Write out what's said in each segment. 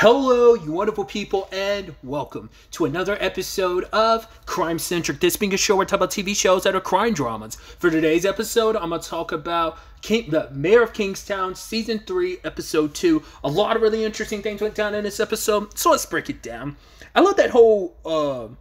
Hello, you wonderful people, and welcome to another episode of Crime Centric. This being a show where I talk about TV shows that are crime dramas. For today's episode, I'm going to talk about the Mayor of Kingstown, Season 3, Episode 2. A lot of really interesting things went down in this episode, so let's break it down. I love that whole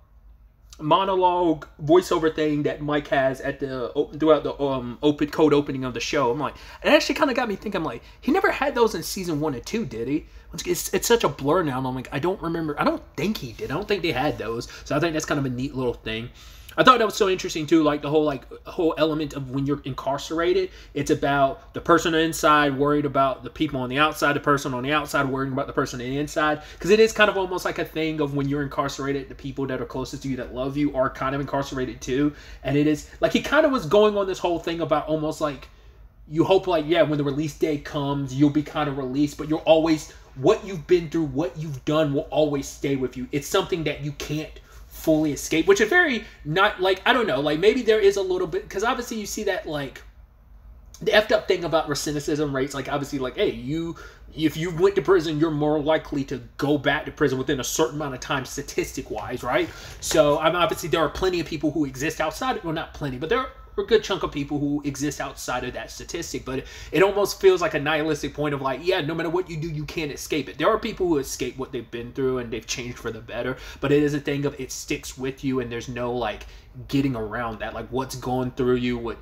monologue voiceover thing that Mike has at throughout the cold opening of the show. I'm like, it actually kind of got me thinking. I'm like, he never had those in season 1 and 2, did he? It's such a blur now. And I'm like, I don't remember. I don't think he did. I don't think they had those. So I think that's kind of a neat little thing. I thought that was so interesting too, like the whole element of when you're incarcerated, it's about the person inside worried about the people on the outside, the person on the outside worrying about the person on the inside. Because it is kind of almost like a thing of when you're incarcerated, the people that are closest to you that love you are kind of incarcerated too. And it is like he kind of was going on this whole thing about almost like you hope like, yeah, when the release day comes, you'll be kind of released, but you're always, what you've been through, what you've done will always stay with you. It's something that you can't fully escape, which is very not like, I don't know, like maybe there is a little bit, because obviously you see that like the effed up thing about recidivism rates, like obviously like, hey, if you went to prison, you're more likely to go back to prison within a certain amount of time statistic wise, right? So obviously there are plenty of people who exist outside, well not plenty, but there are a good chunk of people who exist outside of that statistic, but it almost feels like a nihilistic point of like, yeah, no matter what you do, you can't escape it. There are people who escape what they've been through and they've changed for the better, but it is a thing of it sticks with you and there's no like getting around that, like what's going through you,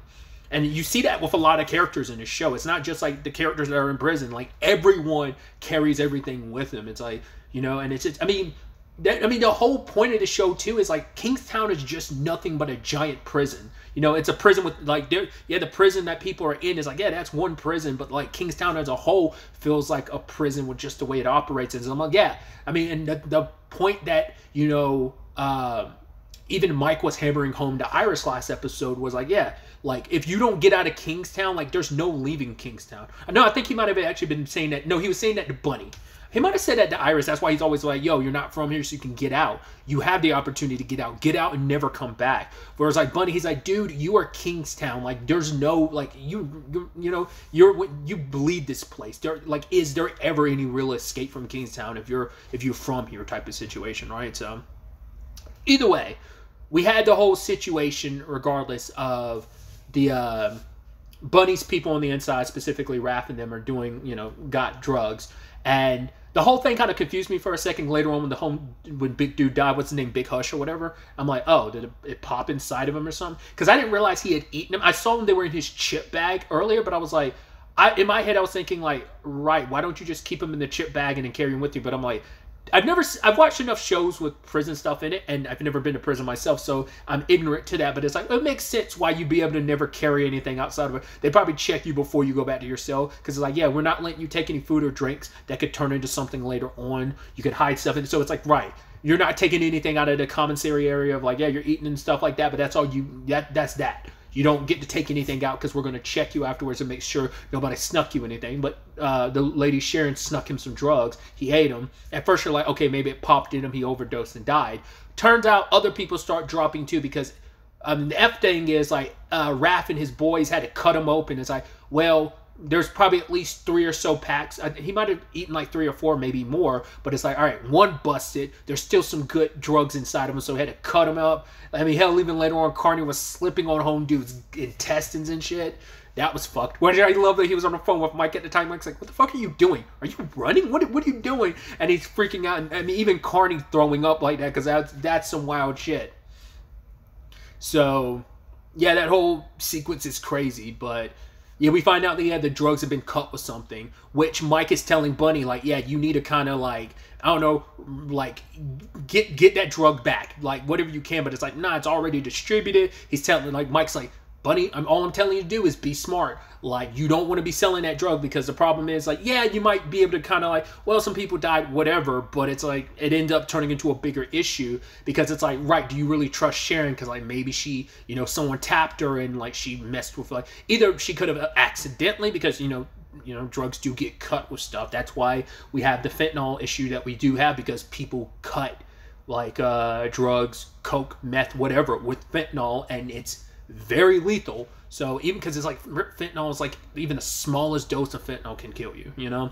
and you see that with a lot of characters in the show. It's not just like the characters that are in prison, like everyone carries everything with them. It's like, you know, and it's just, I mean, the whole point of the show too is like Kingstown is just nothing but a giant prison. You know, it's a prison with like, the prison that people are in is like, yeah, that's one prison, but like Kingstown as a whole feels like a prison with just the way it operates. And so I'm like, yeah, I mean, and the point that, you know, even Mike was hammering home to Iris last episode was like, yeah, like if you don't get out of Kingstown, like there's no leaving Kingstown. No, I think he might have actually been saying that. No, he was saying that to Bunny. He might have said that to Iris. That's why he's always like, yo, you're not from here, so you can get out. You have the opportunity to get out. Get out and never come back. Whereas like Bunny, he's like, dude, you are Kingstown. Like there's no, like you know, you bleed this place. There, like, is there ever any real escape from Kingstown if you're from here type of situation, right? So either way, we had the whole situation regardless of the Bunny's people on the inside, specifically Raph and them, are doing, you know, got drugs. And the whole thing kind of confused me for a second later on when Big Dude died. What's his name? Big Hush or whatever. I'm like, oh, did it pop inside of him or something? Because I didn't realize he had eaten him. I saw them, they were in his chip bag earlier, but I was like, in my head I was thinking like, right, why don't you just keep him in the chip bag and then carry him with you? But I'm like, I've watched enough shows with prison stuff in it, and I've never been to prison myself, so I'm ignorant to that, but it's like, it makes sense why you'd be able to never carry anything outside of it. They probably check you before you go back to your cell, because it's like, yeah, we're not letting you take any food or drinks that could turn into something later on. You could hide stuff in it, so it's like, right, you're not taking anything out of the commissary area of like, yeah, you're eating and stuff like that, but that's all that's that. You don't get to take anything out because we're going to check you afterwards and make sure nobody snuck you anything. But the lady Sharon snuck him some drugs. He ate them. At first you're like, okay, maybe it popped in him. He overdosed and died. Turns out other people start dropping too, because the F thing is like Raph and his boys had to cut him open. It's like, well, there's probably at least 3 or so packs. He might have eaten like 3 or 4, maybe more. But it's like, all right, one busted. There's still some good drugs inside of him, so he had to cut him up. I mean, hell, even later on, Carney was slipping on home dude's intestines and shit. That was fucked. I love that he was on the phone with Mike at the time. Mike's like, what the fuck are you doing? Are you running? What are you doing? And he's freaking out. And I mean, even Carney throwing up like that, because that's some wild shit. So, yeah, that whole sequence is crazy, but yeah, we find out that the drugs have been cut with something, which Mike is telling Bunny, like, yeah, you need to kind of like, I don't know, like get that drug back, like whatever you can. But it's like, nah, it's already distributed. He's telling, like, Mike's like, Bunny, all I'm telling you to do is be smart. Like, you don't want to be selling that drug, because the problem is like, yeah, you might be able to kind of like, well, some people died, whatever, but it's like, it ends up turning into a bigger issue, because it's like, right, do you really trust Sharon? Because like maybe she, you know, someone tapped her and like she messed with, like, either she could have accidentally, because you know drugs do get cut with stuff. That's why we have the fentanyl issue that we do have, because people cut like drugs, coke, meth, whatever, with fentanyl, and it's very lethal. So even because it's like fentanyl is like, even the smallest dose of fentanyl can kill you, you know.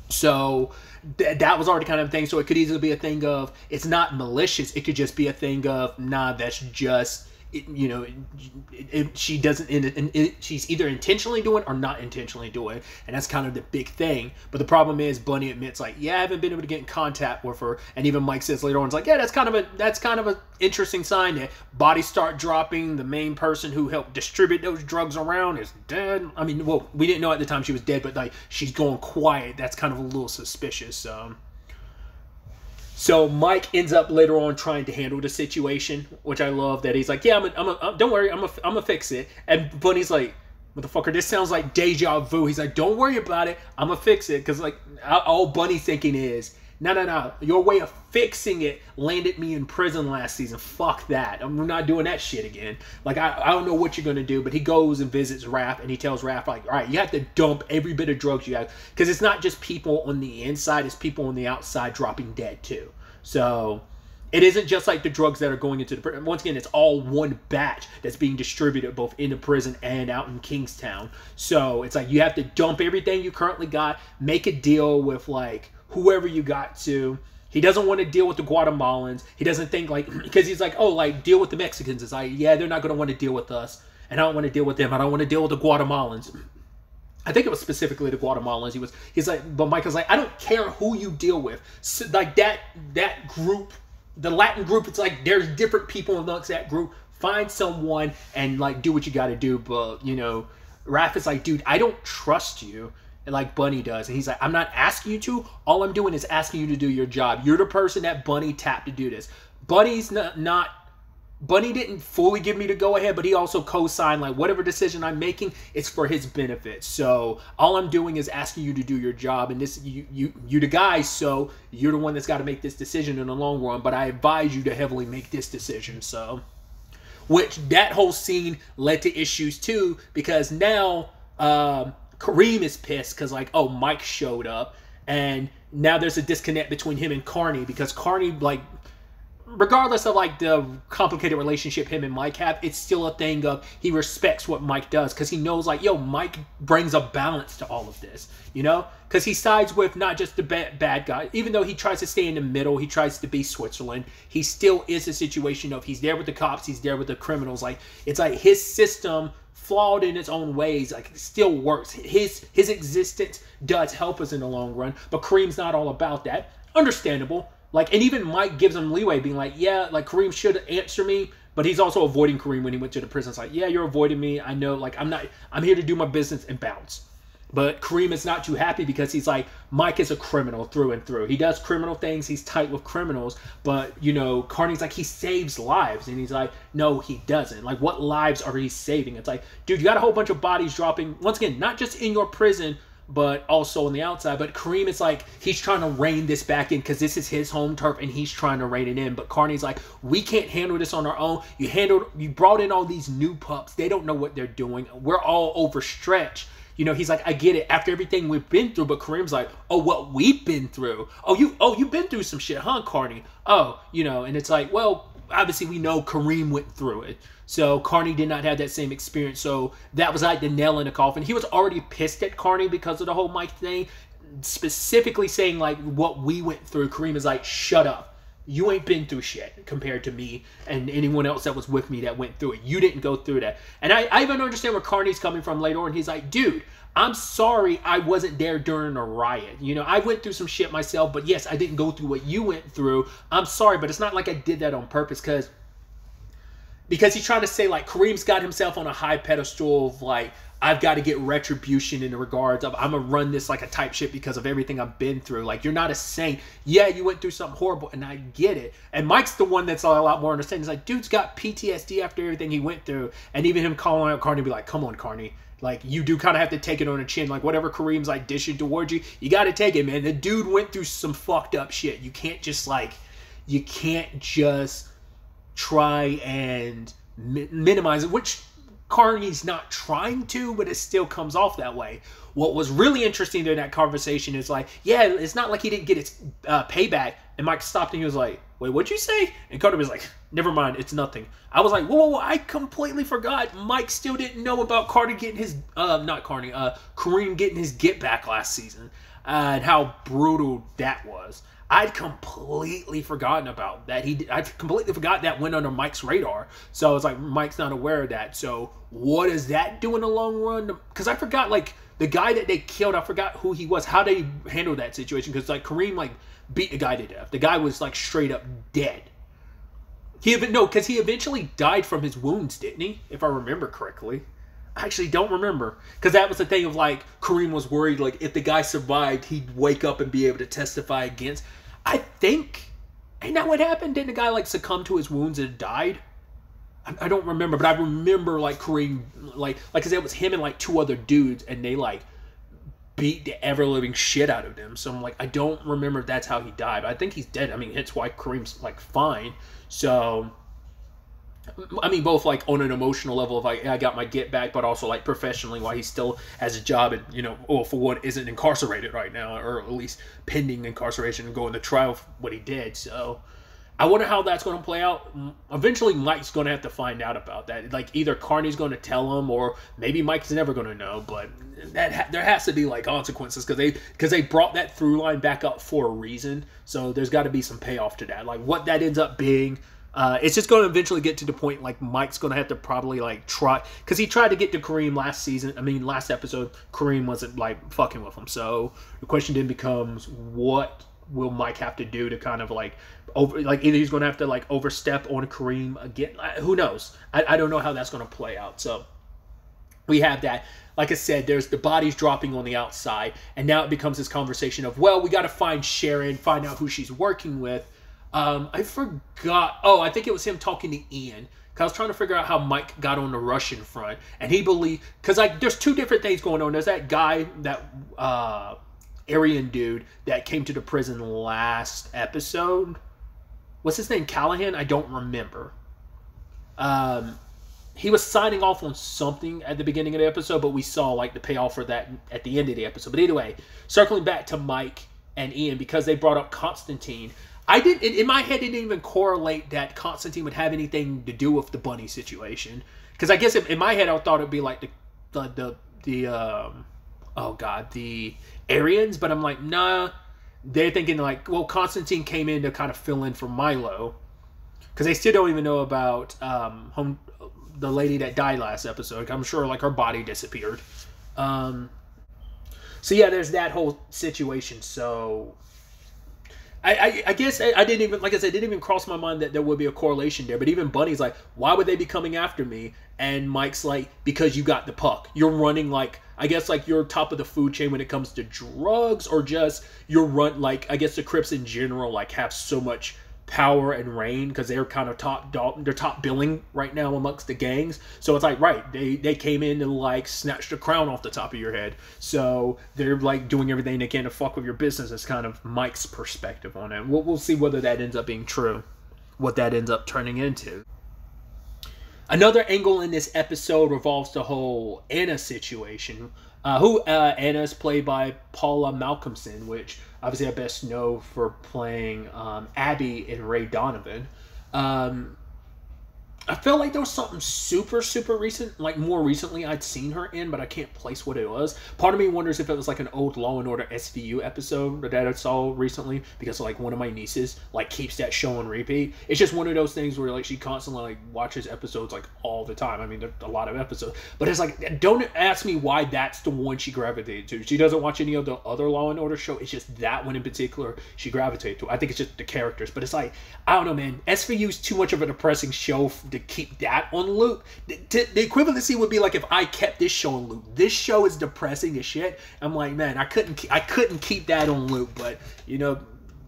So that was already kind of a thing. So it could easily be a thing of, it's not malicious. It could just be a thing of, nah, that's just, she doesn't, she's either intentionally doing or not intentionally doing. And that's kind of the big thing. But the problem is Bunny admits like, yeah, I haven't been able to get in contact with her. And even Mike says later on, it's like, yeah, that's kind of a interesting sign that bodies start dropping. The main person who helped distribute those drugs around is dead. I mean, well, we didn't know at the time she was dead, but like she's going quiet. That's kind of a little suspicious. So Mike ends up later on trying to handle the situation, which I love that he's like, yeah, don't worry, I'm gonna fix it. And Bunny's like, motherfucker, this sounds like deja vu. He's like, don't worry about it, I'm gonna fix it. Because like all Bunny's thinking is, no, your way of fixing it landed me in prison last season. Fuck that. I'm not doing that shit again. Like, I don't know what you're going to do. But he goes and visits Raph, and he tells Raph, like, all right, you have to dump every bit of drugs you have. Because it's not just people on the inside. It's people on the outside dropping dead, too. So it isn't just like the drugs that are going into the prison. Once again, it's all one batch that's being distributed both in the prison and out in Kingstown. So it's like you have to dump everything you currently got, make a deal with, like, whoever you got to. He doesn't want to deal with the Guatemalans. He doesn't think like, because he's like, oh, like deal with the Mexicans. It's like, yeah, they're not going to want to deal with us. And I don't want to deal with them. I don't want to deal with the Guatemalans. I think it was specifically the Guatemalans. He's like, but Michael's like, I don't care who you deal with. So, like that group, the Latin group, it's like there's different people amongst that group. Find someone and like do what you got to do. But Raph is like, dude, I don't trust you. Like Bunny does. And he's like, I'm not asking you to. All I'm doing is asking you to do your job. You're the person that Bunny tapped to do this. Bunny's not Bunny didn't fully give me the go-ahead, but he also co-signed, like, whatever decision I'm making, it's for his benefit. So all I'm doing is asking you to do your job. And this, you the guy, so you're the one that's got to make this decision in the long run. But I advise you to heavily make this decision. So, which that whole scene led to issues too, because now Kareem is pissed because, like, oh, Mike showed up. And now there's a disconnect between him and Carney because Carney, like, regardless of, like, the complicated relationship him and Mike have, it's still a thing of he respects what Mike does because he knows, like, yo, Mike brings a balance to all of this, Because he sides with not just the bad guy. Even though he tries to stay in the middle, he tries to be Switzerland, he still is a situation of he's there with the cops, he's there with the criminals. Like, it's like his system, flawed in its own ways, like, it still works. His existence does help us in the long run, but Kareem's not all about that. Understandable. Like, and even Mike gives him leeway, being like, yeah, like, Kareem should answer me, but he's also avoiding Kareem when he went to the prison. It's like, yeah, you're avoiding me. I know, like, I'm here to do my business and bounce. But Kareem is not too happy because he's like, Mike is a criminal through and through. He does criminal things. He's tight with criminals. But, Carney's like, he saves lives. And he's like, no, he doesn't. Like, what lives are he saving? It's like, dude, you got a whole bunch of bodies dropping. Once again, not just in your prison, but also on the outside. But Kareem is like, he's trying to rein this back in because this is his home turf and he's trying to rein it in. But Carney's like, we can't handle this on our own. You brought in all these new pups. They don't know what they're doing. We're all overstretched. He's like, I get it after everything we've been through. But Kareem's like, oh, what we've been through. You've been through some shit, huh, Carney? Oh, and it's like, well, obviously we know Kareem went through it. So Carney did not have that same experience. So that was like the nail in the coffin. He was already pissed at Carney because of the whole Mike thing, specifically saying like what we went through. Kareem is like, shut up. You ain't been through shit compared to me and anyone else that was with me that went through it. You didn't go through that. And I even understand where Carney's coming from later on. He's like, dude, I'm sorry I wasn't there during the riot. I went through some shit myself, but yes, I didn't go through what you went through. I'm sorry, but it's not like I did that on purpose because he's trying to say, like, Kareem's got himself on a high pedestal of, like, I've got to get retribution in the regards of I'm going to run this like a type shit because of everything I've been through. Like, you're not a saint. Yeah, you went through something horrible, and I get it. And Mike's the one that's a lot more understanding. He's like, dude's got PTSD after everything he went through. And even him calling out Carney be like, come on, Carney. Like, you do kind of have to take it on the chin. Like, whatever Kareem's, like, dishing towards you, you got to take it, man. The dude went through some fucked up shit. You can't just try and minimize it, which Carney's not trying to, but it still comes off that way. What was really interesting in that conversation is like, yeah, it's not like he didn't get his payback. And Mike stopped and he was like, wait, what'd you say? And Carter was like, never mind, it's nothing. I was like, whoa, I completely forgot. Mike still didn't know about Carter getting his, Kareem getting his get back last season. and how brutal that was. I'd completely forgotten about that. I'd completely forgot that went under Mike's radar. So it's like Mike's not aware of that. So what does that do in the long run? Because I forgot, like, the guy that they killed, I forgot who he was, how they handled that situation. Because, like, Kareem, like, beat the guy to death. The guy was, like, straight up dead. Because he eventually died from his wounds, didn't he? If I remember correctly. I actually don't remember. Because that was the thing of, like, Kareem was worried, like, if the guy survived, he'd wake up and be able to testify against. I think, ain't that what happened? Didn't the guy, like, succumb to his wounds and died? I don't remember, but I remember, like, Kareem, like, because it was him and, like, 2 other dudes, and they, like, beat the ever-living shit out of them. So I'm like, I don't remember if that's how he died. But I think he's dead. I mean, that's why Kareem's, like, fine. So, I mean, both, like, on an emotional level of, like, I got my get back, but also, like, professionally, why he still has a job and, you know, for one, isn't incarcerated right now, or at least pending incarceration and going to trial for what he did. So, I wonder how that's going to play out. Eventually, Mike's going to have to find out about that. Like, either Carney's going to tell him, or maybe Mike's never going to know. But there has to be, like, consequences, because they brought that through line back up for a reason. So there's got to be some payoff to that. Like, what that ends up being, it's just going to eventually get to the point, like, Mike's going to have to probably, like, try, because he tried to get to Kareem last episode. Kareem wasn't, like, fucking with him. So the question then becomes, what will Mike have to do to kind of, like, either he's going to have to, like, overstep on Kareem again. Who knows? I don't know how that's going to play out. So we have that. Like I said, there's the bodies dropping on the outside, and now it becomes this conversation of, well, we got to find Sharon, find out who she's working with. I forgot. Oh, I think it was him talking to Ian. Because I was trying to figure out how Mike got on the Russian front. And he believed, because, like, there's 2 different things going on. There's that guy, that Aryan dude that came to the prison last episode. What's his name? Callahan? I don't remember. He was signing off on something at the beginning of the episode, but we saw, like, the payoff for that at the end of the episode. But anyway, circling back to Mike and Ian, because they brought up Constantine, in my head, it didn't even correlate that Constantine would have anything to do with the bunny situation. Because I guess in my head, I thought it'd be like the Aryans, but I'm like, nah. They're thinking, like, well, Constantine came in to kind of fill in for Milo. Because they still don't even know about the lady that died last episode. I'm sure, like, her body disappeared. So yeah, there's that whole situation. So I guess I didn't even, like I said, it didn't even cross my mind that there would be a correlation there. But even Bunny's like, why would they be coming after me? And Mike's like, because you got the puck. You're running, like, I guess, like, you're top of the food chain when it comes to drugs, or just like, I guess the Crips in general, like, have so much power and reign because they're kind of they're top billing right now amongst the gangs. So it's like, right, they came in and, like, snatched the crown off the top of your head. So they're, like, doing everything they can to fuck with your business. Is kind of Mike's perspective on it. We'll see whether that ends up being true, what that ends up turning into. Another angle in this episode revolves the whole Anna situation. Anna is played by Paula Malcolmson, which obviously I best know for playing Abby in Ray Donovan. I felt like there was something super, super recent, like more recently I'd seen her in, but I can't place what it was. Part of me wonders if it was like an old Law & Order SVU episode that I saw recently, because, like, one of my nieces, like, keeps that show on repeat. It's just one of those things where, like, she constantly, like, watches episodes, like, all the time. I mean, there's a lot of episodes. But it's like, don't ask me why that's the one she gravitated to. She doesn't watch any of the other Law & Order show. It's just that one in particular she gravitated to. I think it's just the characters. But it's like, I don't know, man. SVU is too much of a depressing show to keep that on loop. The equivalency would be like if I kept this show on loop. This show is depressing as shit. I'm like, man, I couldn't keep that on loop. But, you know,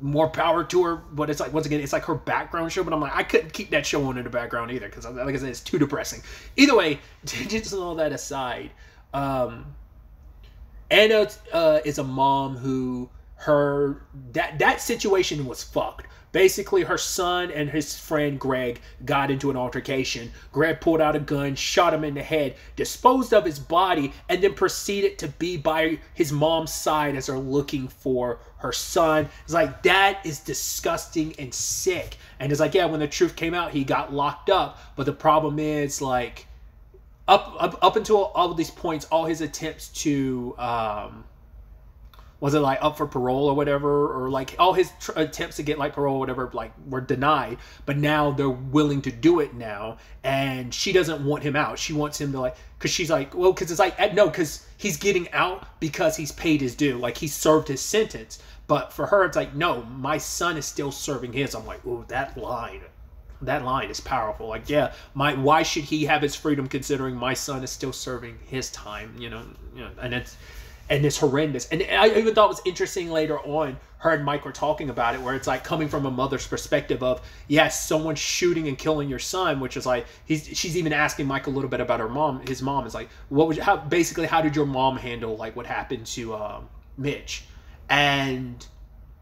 more power to her. But it's like, once again, it's like her background show. But I'm like, I couldn't keep that show on in the background either, because, like I said, it's too depressing. Either way, just all that aside, Anna is a mom who that situation was fucked. Basically, her son and his friend Greg got into an altercation. Greg pulled out a gun, shot him in the head, disposed of his body, and then proceeded to be by his mom's side as they're looking for her son. It's like, that is disgusting and sick. And it's like, yeah, when the truth came out, he got locked up. But the problem is, like, up until all of these points, all his attempts to was it like up for parole or whatever, or like all his attempts to get like parole or whatever like were denied, but now they're willing to do it now, and she doesn't want him out. She wants him to like, because she's like, well, because it's like, no, because he's getting out because he's paid his due, like he served his sentence. But for her, it's like, no, my son is still serving his. I'm like, ooh, that line is powerful. Like, yeah, why should he have his freedom considering my son is still serving his time? You know, and it's horrendous. And I even thought it was interesting later on, her and Mike were talking about it, where it's like coming from a mother's perspective of, yes, someone shooting and killing your son, which is like, she's even asking Mike a little bit about her mom. His mom is like, how did your mom handle like what happened to Mitch? And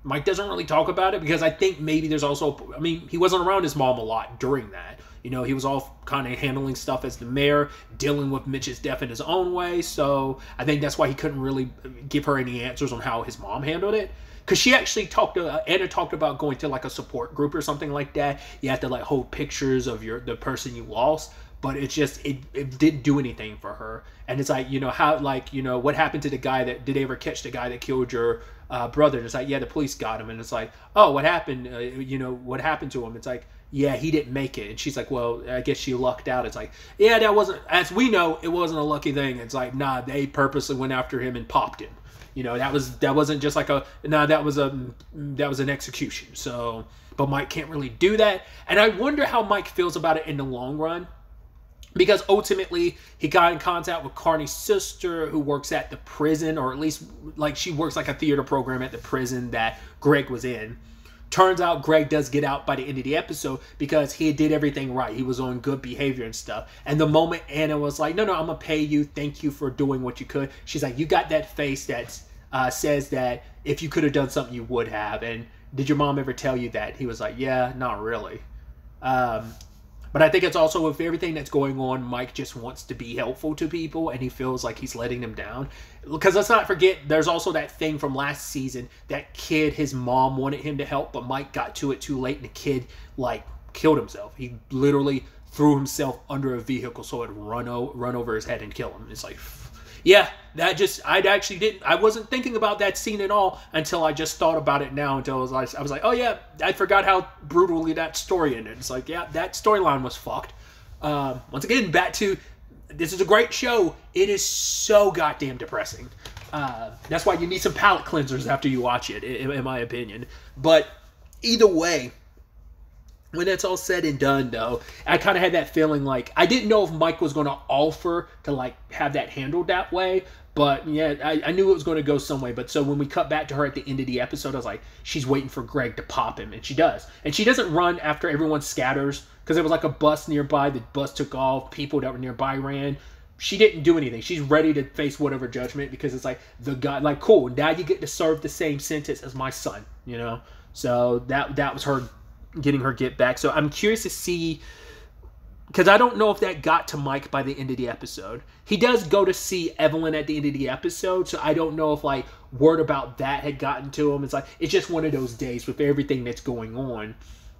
Mike doesn't really talk about it, because I think maybe there's also, I mean, he wasn't around his mom a lot during that. You know, he was all kind of handling stuff as the mayor, dealing with Mitch's death in his own way. So I think that's why he couldn't really give her any answers on how his mom handled it. Because she actually Anna talked about going to like a support group or something like that. You have to like hold pictures of the person you lost. But it's just, it didn't do anything for her. And it's like, you know, how, like, you know, what happened to the guy did they ever catch the guy that killed your brother? And it's like, yeah, the police got him. And it's like, oh, what happened? You know, what happened to him? It's like, yeah, he didn't make it. And she's like, well, I guess she lucked out. It's like, yeah, that wasn't, as we know, it wasn't a lucky thing. It's like, nah, they purposely went after him and popped him. You know, that wasn't just like that was an execution. So, but Mike can't really do that. And I wonder how Mike feels about it in the long run. Because ultimately, he got in contact with Carney's sister, who works at the prison, or at least, like, she works like a theater program at the prison that Greg was in. Turns out Greg does get out by the end of the episode because he did everything right. He was on good behavior and stuff. And the moment Anna was like, no, I'm going to pay you. Thank you for doing what you could. She's like, you got that face that says that if you could have done something, you would have. And did your mom ever tell you that? He was like, yeah, not really. But I think it's also with everything that's going on, Mike just wants to be helpful to people, and he feels like he's letting them down. Because let's not forget, there's also that thing from last season, that kid, his mom wanted him to help, but Mike got to it too late, and the kid, like, killed himself. He literally threw himself under a vehicle so it would run over his head and kill him. It's like, yeah, I wasn't thinking about that scene at all until I just thought about it now, until I was like, oh yeah, I forgot how brutally that story ended. It's like, yeah, that storyline was fucked. Once again, back to, this is a great show. It is so goddamn depressing. That's why you need some palate cleansers after you watch it, in my opinion. But either way, when it's all said and done, though, I kind of had that feeling like, I didn't know if Mike was going to offer to, like, have that handled that way. But, yeah, I knew it was going to go some way. But so when we cut back to her at the end of the episode, I was like, she's waiting for Greg to pop him. And she does. And she doesn't run after everyone scatters, because there was, like, a bus nearby. The bus took off. People that were nearby ran. She didn't do anything. She's ready to face whatever judgment, because it's like, the guy, like, cool, now you get to serve the same sentence as my son, you know? So that was her getting her get back. So I'm curious to see, because I don't know if that got to Mike by the end of the episode. He does go to see Evelyn at the end of the episode, so I don't know if, like, word about that had gotten to him. It's like, it's just one of those days with everything that's going on,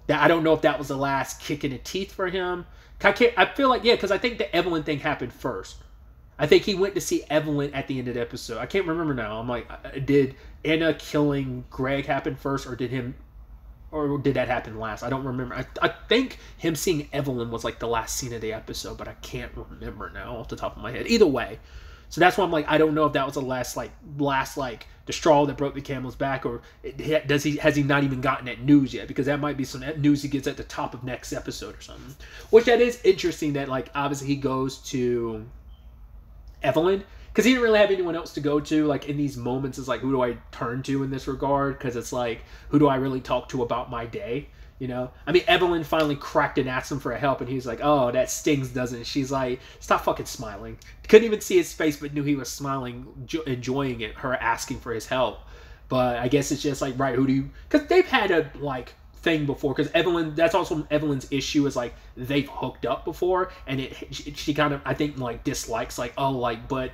that I don't know if that was the last kick in the teeth for him. I feel like, yeah, because I think the Evelyn thing happened first. I think he went to see Evelyn at the end of the episode. I can't remember now. I'm like, did Anna killing Greg happen first, or did that happen last? I don't remember. I think him seeing Evelyn was like the last scene of the episode, but I can't remember now off the top of my head. Either way. So that's why I'm like, I don't know if that was the last the straw that broke the camel's back, or has he not even gotten that news yet? Because that might be some news he gets at the top of next episode or something. Which that is interesting, that, like, obviously he goes to Evelyn, because he didn't really have anyone else to go to, like, in these moments. It's like, who do I turn to in this regard? Because it's like, who do I really talk to about my day, you know? I mean, Evelyn finally cracked and asked him for help, and he's like, oh, that stings, doesn't it? She's like, stop fucking smiling. Couldn't even see his face, but knew he was smiling, enjoying it, her asking for his help. But I guess it's just like, right, who do you... Because they've had a, like, thing before, because Evelyn, that's also Evelyn's issue, is like, they've hooked up before, and she kind of, I think, like, dislikes, like, oh, like, but...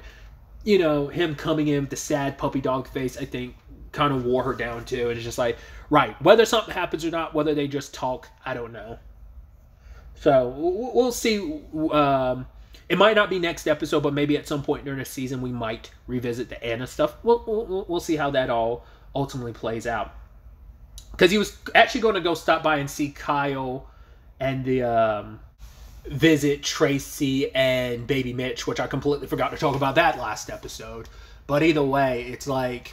You know, him coming in with the sad puppy dog face, I think, kind of wore her down too. And it's just like, right, whether something happens or not, whether they just talk, I don't know. So we'll see. It might not be next episode, but maybe at some point during the season we might revisit the Anna stuff. We'll see how that all ultimately plays out. Because he was actually going to go stop by and see Kyle and the visit Tracy and baby Mitch, which I completely forgot to talk about that last episode. But either way, it's like,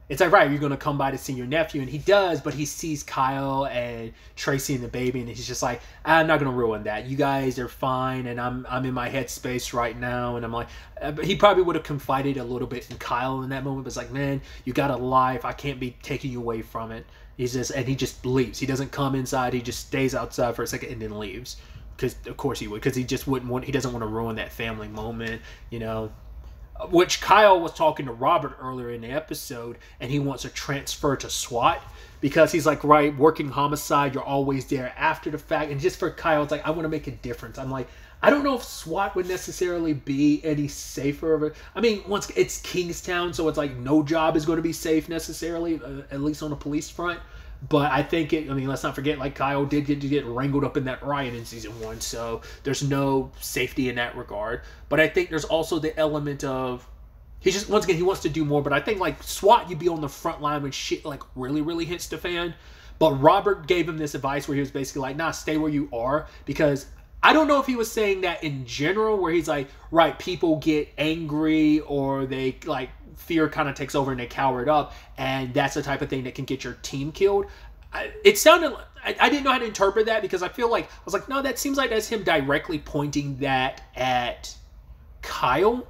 right, you're going to come by to see your nephew. And he does, but he sees Kyle and Tracy and the baby, and he's just like, I'm not going to ruin that. You guys are fine, and I'm in my headspace right now. And I'm like, but he probably would have confided a little bit in Kyle in that moment. But it's like, man, you got a life. I can't be taking you away from it. He just leaves. He doesn't come inside. He just stays outside for a second and then leaves. Because, of course, he would. Because he just he doesn't want to ruin that family moment, you know. Which Kyle was talking to Robert earlier in the episode, and he wants to transfer to SWAT because he's like, right, working homicide, you're always there after the fact. And just for Kyle, it's like, I want to make a difference. I'm like, I don't know if SWAT would necessarily be any safer. I mean, once it's Kingstown, so it's like no job is going to be safe necessarily, at least on the police front. But I think let's not forget, like, Kyle did get wrangled up in that riot in season 1, so there's no safety in that regard. But I think there's also the element of, once again, he wants to do more, but I think, like, SWAT, you'd be on the front line when shit, like, really, really hits the fan. But Robert gave him this advice where he was basically like, nah, stay where you are, because I don't know if he was saying that in general, where he's like, right, people get angry or they, like, fear kind of takes over and they cower it up, and that's the type of thing that can get your team killed. It sounded, I didn't know how to interpret that, because I was like, no, that seems like that's him directly pointing that at Kyle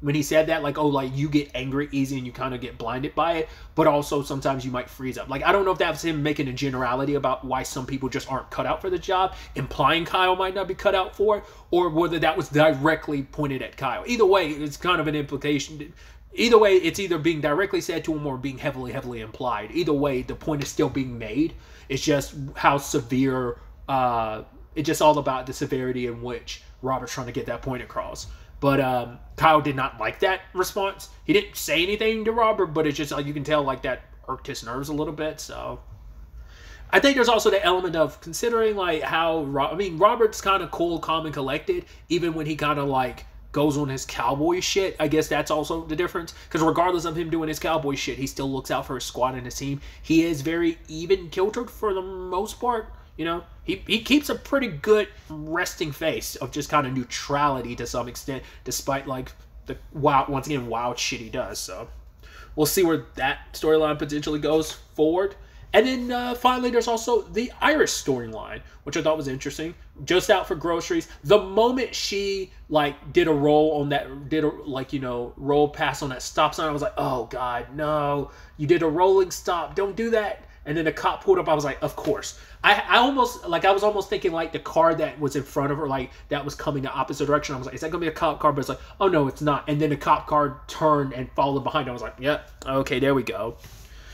when he said that, like, oh, like, you get angry easy and you kind of get blinded by it, but also sometimes you might freeze up. Like, I don't know if that was him making a generality about why some people just aren't cut out for the job, implying Kyle might not be cut out for it, or whether that was directly pointed at Kyle. Either way, it's kind of an implication. Either way, it's either being directly said to him or being heavily, heavily implied. Either way, the point is still being made. It's just how severe, it's just all about the severity in which Robert's trying to get that point across. But Kyle did not like that response. He didn't say anything to Robert, but it's just like, you can tell, like, that irked his nerves a little bit. So I think there's also the element of considering, like, how, Robert's kind of cool, calm, and collected, even when he kind of, like, goes on his cowboy shit. I guess that's also the difference, because regardless of him doing his cowboy shit, he still looks out for his squad and his team. He is very even-kiltered for the most part. You know, he keeps a pretty good resting face of just kind of neutrality to some extent, despite, like, the wild shit he does. So we'll see where that storyline potentially goes forward. And then finally, there's also the Iris storyline, which I thought was interesting. Just out for groceries. The moment she, like, did a roll on that, roll pass on that stop sign, I was like, oh God, no, you did a rolling stop. Don't do that. And then the cop pulled up. I was like, of course. I was almost thinking, like, the car that was in front of her, like, that was coming the opposite direction. I was like, is that going to be a cop car? But it's like, oh, no, it's not. And then the cop car turned and followed behind. I was like, yeah, okay, there we go.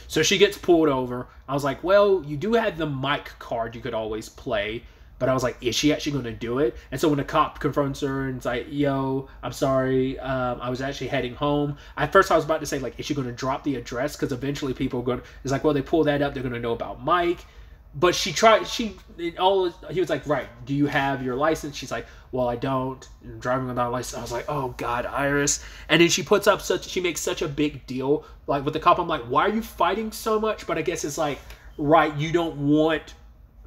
So she gets pulled over. I was like, well, you do have the mic card you could always play. But I was like, is she actually going to do it? And so when the cop confronts her and it's like, yo, I'm sorry, I was actually heading home. At first I was about to say, like, is she going to drop the address? Because eventually people are going to, it's like, well, they pull that up, they're going to know about Mike. But he was like, right, do you have your license? She's like, well, I don't. I'm driving without a license. I was like, oh God, Iris. And then she makes such a big deal, like, with the cop. I'm like, why are you fighting so much? But I guess it's like, right, you don't want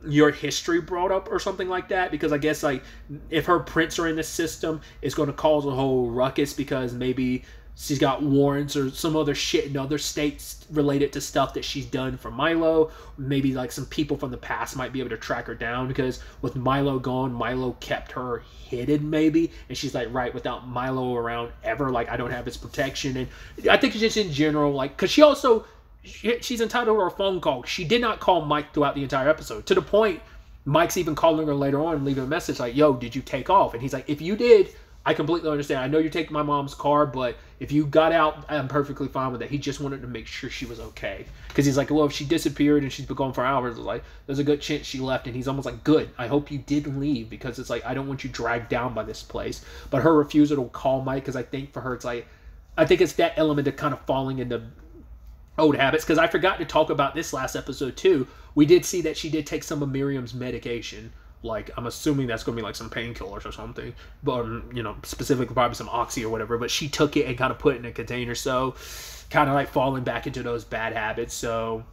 your history brought up or something like that, because I guess, like, if her prints are in the system, it's going to cause a whole ruckus, because maybe she's got warrants or some other shit in other states related to stuff that she's done for Milo. Maybe, like, some people from the past might be able to track her down, because with Milo gone, Milo kept her hidden maybe, and she's like, right, without Milo around ever, like, I don't have his protection. And I think it's just in general, like, because she's entitled to her phone call. She did not call Mike throughout the entire episode, to the point Mike's even calling her later on, leaving a message like, yo, did you take off? And he's like, if you did, I completely understand. I know you're taking my mom's car, but if you got out, I'm perfectly fine with it. He just wanted to make sure she was okay. Because he's like, well, if she disappeared and she's been gone for hours, like, there's a good chance she left. And he's almost like, good, I hope you did leave, because it's like, I don't want you dragged down by this place. But her refusal to call Mike, because I think for her, it's like, I think it's that element of kind of falling into old habits. Because I forgot to talk about this last episode too. We did see that she did take some of Miriam's medication like, I'm assuming that's going to be like some painkillers or something, but, you know, specifically probably some Oxy or whatever, but she took it and kind of put it in a container, so kind of like falling back into those bad habits. So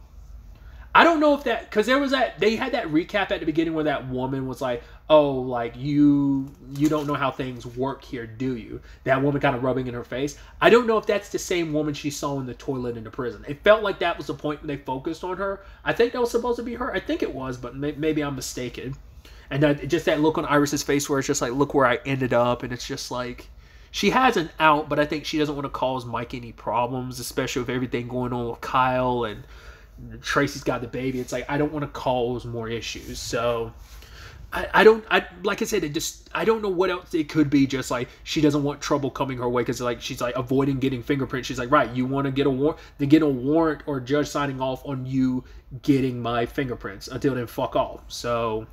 I don't know if that, because there was that, they had that recap at the beginning where that woman was like, oh, like, you don't know how things work here, do you? That woman kind of rubbing in her face. I don't know if that's the same woman she saw in the toilet in the prison. It felt like that was the point when they focused on her. I think that was supposed to be her. I think it was, but maybe I'm mistaken. And just that look on Iris's face where it's just like, look where I ended up, and it's just like, she has an out, but I think she doesn't want to cause Mike any problems, especially with everything going on with Kyle and Tracy's got the baby. It's like, I don't want to cause more issues. So I like I said, I don't know what else it could be. Just like, she doesn't want trouble coming her way, because like, she's like avoiding getting fingerprints. She's like, right, you want to get a warrant, then get a warrant or a judge signing off on you getting my fingerprints. Until then, fuck off. So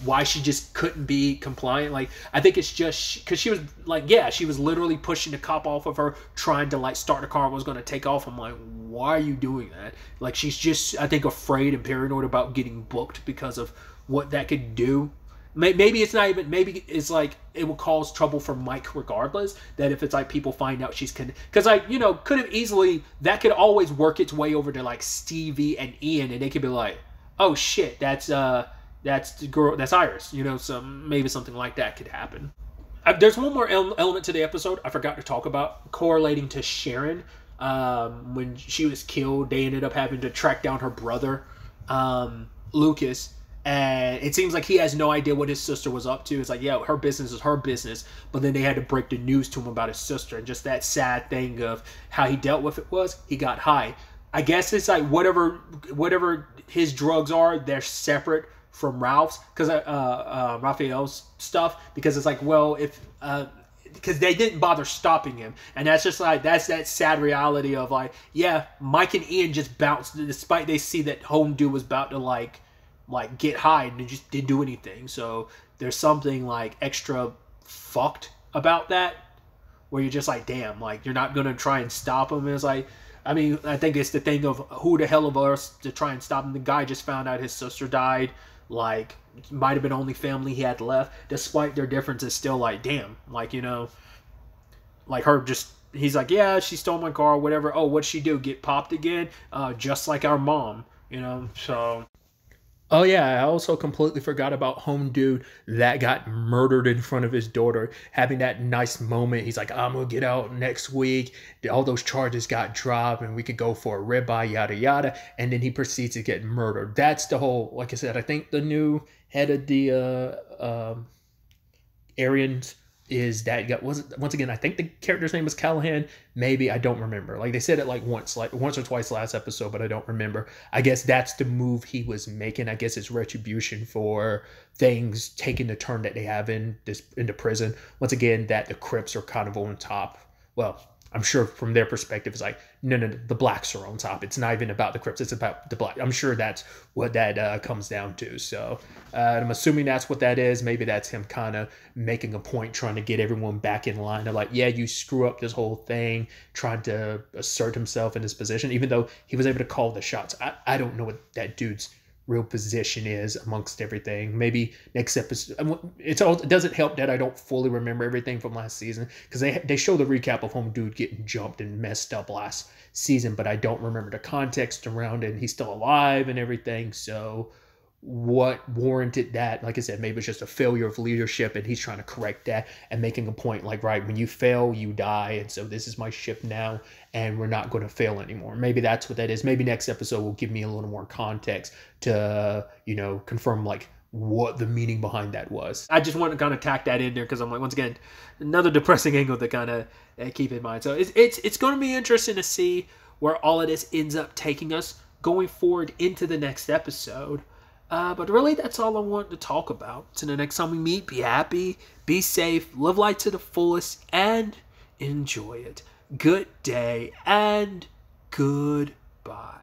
why she just couldn't be compliant? Like, I think it's just because she was like, yeah, she was literally pushing the cop off of her, trying to like start the car, was going to take off. I'm like, why are you doing that? Like, she's just, I think, afraid and paranoid about getting booked because of what that could do. Maybe it's not even, maybe it's like, it will cause trouble for Mike regardless, that if it's like people find out she's, because like, you know, could have easily, that could always work its way over to like Stevie and Ian, and they could be like, oh shit, that's the girl, that's Iris, you know, so maybe something like that could happen. There's one more element to the episode I forgot to talk about, correlating to Sharon. When she was killed, they ended up having to track down her brother, Lucas, and it seems like he has no idea what his sister was up to. It's like, yeah, her business is her business, but then they had to break the news to him about his sister, and just that sad thing of how he dealt with it was, he got high. I guess it's like whatever his drugs are, they're separate from Ralph's, because Raphael's stuff, because it's like, well, if because they didn't bother stopping him, and that's just like, that's that sad reality of like, yeah, Mike and Ian just bounced despite they see that home dude was about to like get high, and they just didn't do anything. So there's something like extra fucked about that, where you're just like, damn, like, you're not gonna try and stop him. And it's like, I mean, I think it's the thing of who the hell of us to try and stop him. The guy just found out his sister died. Like, might have been only family he had left. Despite their differences, still like, damn. Like, you know, like her just, he's like, yeah, she stole my car, whatever. Oh, what'd she do? Get popped again? Just like our mom, you know, so. Oh yeah, I also completely forgot about home dude that got murdered in front of his daughter, having that nice moment. He's like, I'm gonna get out next week. All those charges got dropped and we could go for a ribeye, yada yada. And then he proceeds to get murdered. That's the whole, like I said, I think the new head of the Aryans is that got, once again, I think the character's name was Callahan. Maybe, I don't remember. Like, they said it like once or twice last episode, but I don't remember. I guess that's the move he was making. I guess it's retribution for things taking the turn that they have into prison. Once again, that the Crips are kind of on top. Well, I'm sure from their perspective, it's like, no, the blacks are on top. It's not even about the Crips. It's about the black. I'm sure that's what that comes down to. So I'm assuming that's what that is. Maybe that's him kind of making a point, trying to get everyone back in line. They're like, yeah, you screw up this whole thing, trying to assert himself in his position, even though he was able to call the shots. I don't know what that dude's real position is amongst everything. Maybe next episode, it doesn't help that I don't fully remember everything from last season, because they show the recap of home dude getting jumped and messed up last season, but I don't remember the context around it, and he's still alive and everything. So what warranted that? Like I said, maybe it's just a failure of leadership, and he's trying to correct that and making a point like, right, when you fail, you die, and so this is my ship now, and we're not going to fail anymore. Maybe that's what that is. Maybe next episode will give me a little more context to, you know, confirm like what the meaning behind that was. I just want to kind of tack that in there, because I'm like, once again, another depressing angle to kind of keep in mind. So it's going to be interesting to see where all of this ends up taking us going forward into the next episode. But really, that's all I want to talk about. Till the next time we meet, be happy, be safe, live life to the fullest, and enjoy it. Good day and goodbye.